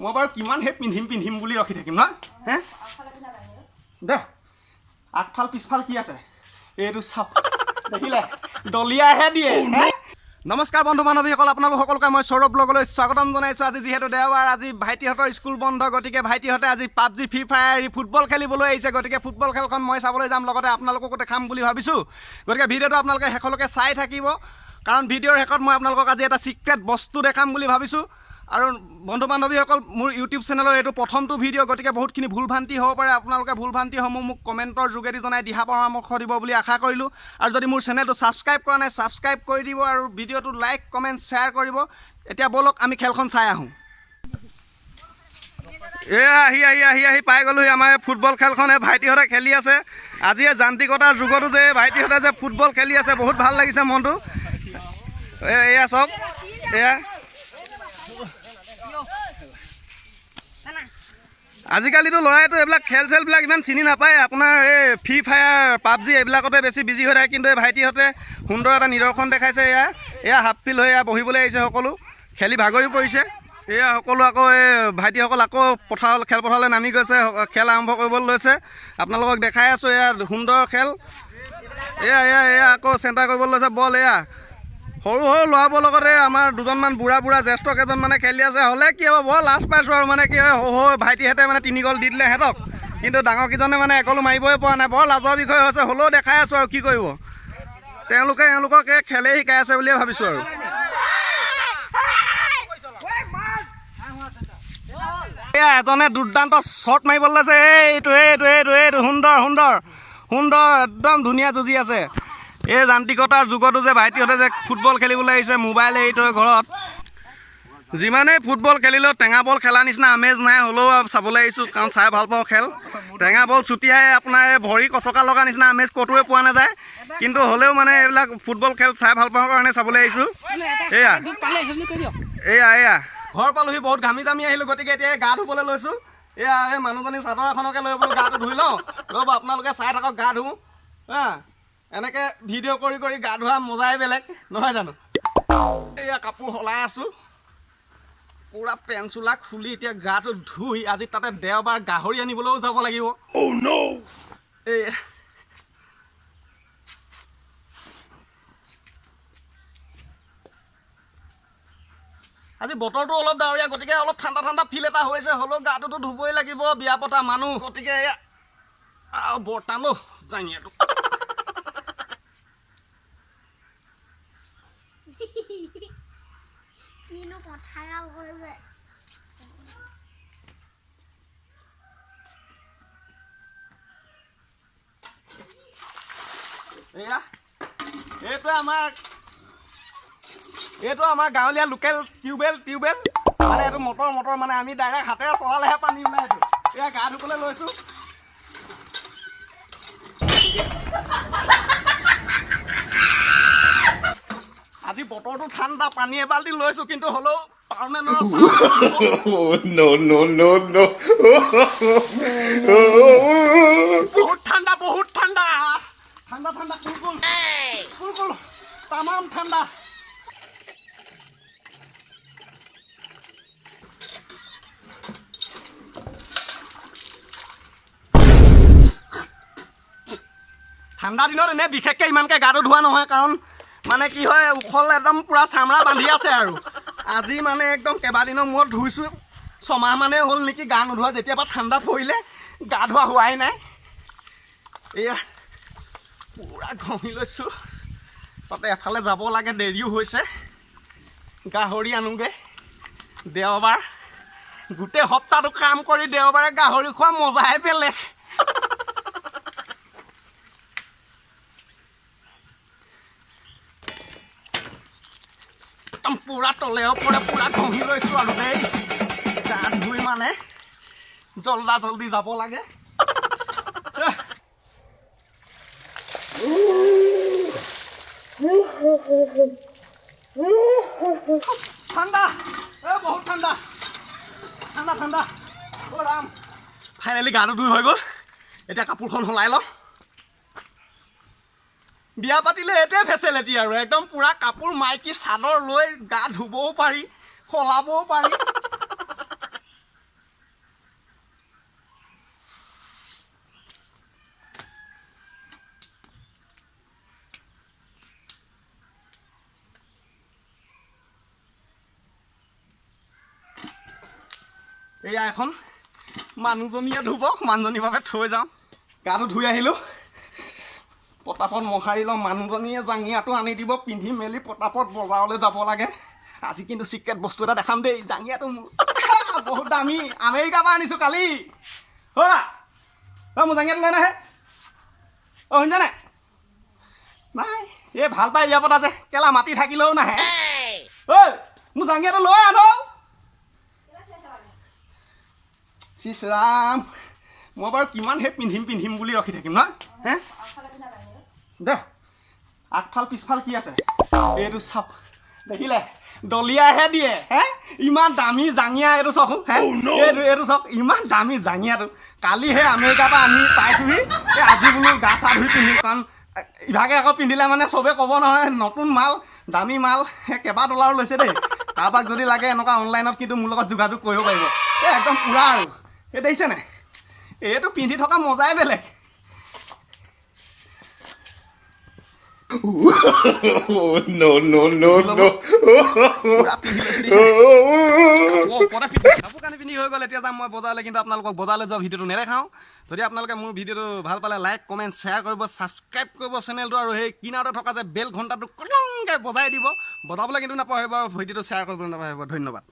মই বাৰু কিমান হে পিন্ধিম বুলি ৰখি থাকিম ন হে দে আগফাল পিছফাল কি আছে এইটো চাওক দেখিলে দলিয়াহে দিয়ে নমস্কাৰ বন্ধু বান্ধৱীসকল আপোনালোক সকলোকে মই সৌৰভ ব্লগলৈ স্বাগতম জনাইছোঁ আজি যিহেতু দেওবাৰ আজি ভাইটিহঁতৰ স্কুল বন্ধ গতিকে ভাইটিহঁতে আজি পাবজি ফ্ৰী ফায়াৰ ফুটবল খেলিবলৈ আহিছে গতিকে ফুটবল খেলখন মই চাবলৈ যাম লগতে আপোনালোককো দেখাম বুলি ভাবিছোঁ গতিকে ভিডিঅ'টো আপোনালোকে শেষলৈকে চাই থাকিব কাৰণ ভিডিঅ'ৰ শেষত মই আপোনালোকক আজি এটা সিক্ৰেট বস্তু দেখাম বুলি ভাবিছোঁ আৰু বন্ধু বান্ধৱীসকল মোৰ ইউটিউব চেনেলৰ এইটো প্ৰথমটো ভিডিঅ' গতিকে বহুতখিনি ভুল ভ্ৰান্তি হ'ব পাৰে আপোনালোকে ভুল ভ্ৰান্তিসমূহ মোক কমেণ্টৰ যোগেদি জনাই দিহা পৰামৰ্শ দিব বুলি আশা কৰিলোঁ আৰু যদি মোৰ চেনেলটো ছাবস্ক্ৰাইব কৰা নাই ছাবস্ক্ৰাইব কৰি দিব আৰু ভিডিঅ'টো লাইক কমেণ্ট শ্বেয়াৰ কৰিব এতিয়া বলক আমি খেলখন চাই আহোঁ আহি পাই গ'লোহি আমাৰ ফুটবল খেলখনে ভাইটিহঁতে খেলি আছে আজি এই যান্ত্ৰিকতাৰ যুগতো যে ভাইটিহঁতে যে ফুটবল খেলি আছে বহুত ভাল লাগিছে মনটো এয়া চাওক এয়া আজিকালিতো ল'ৰাইতো এইবিলাক খেল চেলবিলাক ইমান চিনি নাপায় আপোনাৰ এই ফ্ৰী ফায়াৰ পাবজি এইবিলাকতে বেছি বিজি হৈ থাকে কিন্তু এই ভাইটিহঁতে সুন্দৰ এটা নিদৰ্শন দেখাইছে এয়া হাফ ফিল্ড হৈ বহিবলৈ আহিছে সকলো খেলি ভাগৰি পৰিছে এয়া সকলো আকৌ এই ভাইটিসকল আকৌ খেলপথাৰলৈ নামি গৈছে খেল আৰম্ভ কৰিবলৈ লৈছে আপোনালোকক দেখাই আছোঁ এয়া সুন্দৰ খেল এয়া আকৌ চেণ্টাৰ কৰিবলৈ লৈছে বল এয়া সৰু সৰু ল'ৰাবোৰৰ লগতে আমাৰ দুজনমান বুঢ়া জ্যেষ্ঠ কেইজনমানে খেলি আছে হ'লে কি হ'ব বৰ লাজ পাইছোঁ আৰু মানে কি হয় সৰু ভাইটিহঁতে মানে 3 গ'ল দি দিলে সিহঁতক কিন্তু ডাঙৰকেইজনে মানে একলো মাৰিবই পৰা নাই বৰ লাজৰ বিষয় হৈছে হ'লেও দেখাই আছোঁ আৰু কি কৰিব তেওঁলোকক এই খেলেই শিকাই আছে বুলিয়ে ভাবিছোঁ আৰু এয়া এজনে দুৰ্দান্ত শ্বট মাৰিবলৈ লৈছে এইটো সুন্দৰ একদম ধুনীয়া যুঁজি আছে এই যান্ত্ৰিকতাৰ যুগতো যে ভাইটিহঁতে যে ফুটবল খেলিবলৈ আহিছে মোবাইল এৰি থৈ ঘৰত যিমানেই ফুটবল খেলিলেও টেঙা বল খেলা নিচিনা আমেজ নাই হ'লেও চাবলৈ আহিছোঁ কাৰণ চাই ভাল পাওঁ খেল টেঙা বল ছুটিয়াই আপোনাৰ ভৰি কচকা লগা নিচিনা আমেজ ক'তোৱে পোৱা নাযায় কিন্তু হ'লেও মানে এইবিলাক ফুটবল খেল চাই ভাল পাওঁ কাৰণে চাবলৈ আহিছোঁ এয়া ঘৰ পালোহি বহুত ঘামি আহিলোঁ গতিকে এতিয়া গা ধুবলৈ লৈছোঁ এয়া এই মানুহজনী চাদৰ এখনকে লৈ বোলো গাটো ধুই লওঁ ৰ'ব আপোনালোকে চাই থাকক গা ধুওঁ এনেকৈ ভিডিঅ' কৰি গা ধোৱা মজাই বেলেগ নহয় জানো এয়া কাপোৰ সলাই আছোঁ পুৰা পেণ্ট চোলা খুলি এতিয়া গাটো ধুই আজি তাতে দেওবাৰ গাহৰি আনিবলৈও যাব লাগিব আজি বতৰটো অলপ ডাৱৰীয়া গতিকে অলপ ঠাণ্ডা ফিল এটা হৈছে হ'লেও গাটোতো ধুবই লাগিব বিয়া পতা মানুহ গতিকে বৰ্তানো জাঙিয়াটো কিনো কথাগাল কৈছে এইটো আমাৰ গাঁৱলীয়া লোকেল টিউবেল মানে এইটো মটৰ মানে আমি ডাইৰেক্ট হাতেৰে চলালেহে পানী ওলাই এইটো এয়া গা ধুবলৈ লৈছোঁ আজি বতৰটো ঠাণ্ডা পানী এবাল্টি লৈছোঁ কিন্তু হ'লেও পাৰোঁ নে বহুত ঠাণ্ডা কুল তামাম ঠাণ্ডা ঠাণ্ডা দিনত এনে বিশেষকৈ ইমানকৈ গাটো ধোৱা নহয় কাৰণ মানে কি হয় উখল একদম পূৰা চামৰা বান্ধি আছে আৰু আজি মানে একদম কেইবাদিনৰ মূৰত ধুইছোঁ 6 মাহ মানে হ'ল নেকি গা নোধোৱা যেতিয়াবা ঠাণ্ডা পৰিলে গা ধোৱা হোৱাই নাই এয়া পূৰা ঘঁহি লৈছোঁ তাতে এফালে যাব লাগে দেৰিও হৈছে গাহৰি আনোগৈ দেওবাৰ গোটেই সপ্তাহটো কাম কৰি দেওবাৰে গাহৰি খোৱা মজাই বেলেগ পুৰা তলে ওপৰে পুৰা ঘঁহি লৈছোঁ আৰু দেই গা ধুই মানে জল্দি যাব লাগে ঠাণ্ডা বহুত ঠাণ্ডা ৰাম ফাইনেলি গাটো ধুই হৈ গ'ল এতিয়া কাপোৰখন সলাই লওঁ বিয়া পাতিলে এইটোৱে ফেচিলিটি আৰু একদম পুৰা কাপোৰ মাইকী চাদৰ লৈ গা ধুবও পাৰি সলাবও পাৰি এয়া এখন মানুহজনীয়ে ধুব, মানুহজনীৰ বাবে থৈ যাওঁ। গাটো ধুই আহিলোঁ, পটাপট মহাৰি লওঁ। মানুহজনীয়ে জাঙিয়াটো আনি দিব, পিন্ধি মেলি পটাপট বজাৰলৈ যাব লাগে। আজি কিন্তু চিক্ৰেট বস্তু এটা দেখাম দেই। জাঙিয়াটো বহুত দামী, আমেৰিকাৰ পৰা আনিছোঁ কালি। মোৰ জাঙিয়াটো লৈ নাহে। শুনিছা নাই? নাই, এই ভাল পাই বিয়া পতা যে, কেলা মাতি থাকিলেও নাহে। মোৰ জাঙিয়াটো লৈ আনো। শ্ৰীৰাম, মই বাৰু কিমান সেই পিন্ধিম বুলি ৰখি থাকিম ন? হে দে, আগফাল পিছফাল কি আছে এইটো চাওক। দেখিলে দলিয়াইহে দিয়ে। হে ইমান দামী জাঙিয়া এইটো চাওক। হে এইটো চাওক, ইমান দামী জাঙিয়াটো। কালি সেই আমেৰিকাৰ পৰা আনি পাইছোঁহি। এই আজি বোলো গা চা ধুই পিন্ধিম, কাৰণ ইভাগে আকৌ পিন্ধিলে মানে চবে ক'ব নহয় নতুন মাল, দামী মাল। সেই কেইবা ডলাৰো লৈছে দেই। কাৰোবাক যদি লাগে এনেকুৱা অনলাইনত কিন্তু মোৰ লগত যোগাযোগ কৰিব পাৰিব। এই একদম পুৰা আৰু এই দেখিছে নাই? এইটো পিন্ধি থকা মজাই বেলেগ। কাপোৰ কানি পিন্ধি হৈ গ'ল। এতিয়া যাম মই বজাৰলৈ, কিন্তু আপোনালোকক বজাৰলৈ যোৱা ভিডিঅ'টো নেদেখাওঁ। যদি আপোনালোকে মোৰ ভিডিঅ'টো ভাল পালে লাইক কমেণ্ট শ্বেয়াৰ কৰিব, ছাবস্ক্ৰাইব কৰিব চেনেলটো, আৰু সেই কিনাৰতে থকা যে বেল ঘণ্টাটো কলংকৈ বজাই দিব। বজাবলৈ কিন্তু নাপাহৰিব, ভিডিঅ'টো শ্বেয়াৰ কৰিবলৈ নাপাহৰিব। ধন্যবাদ।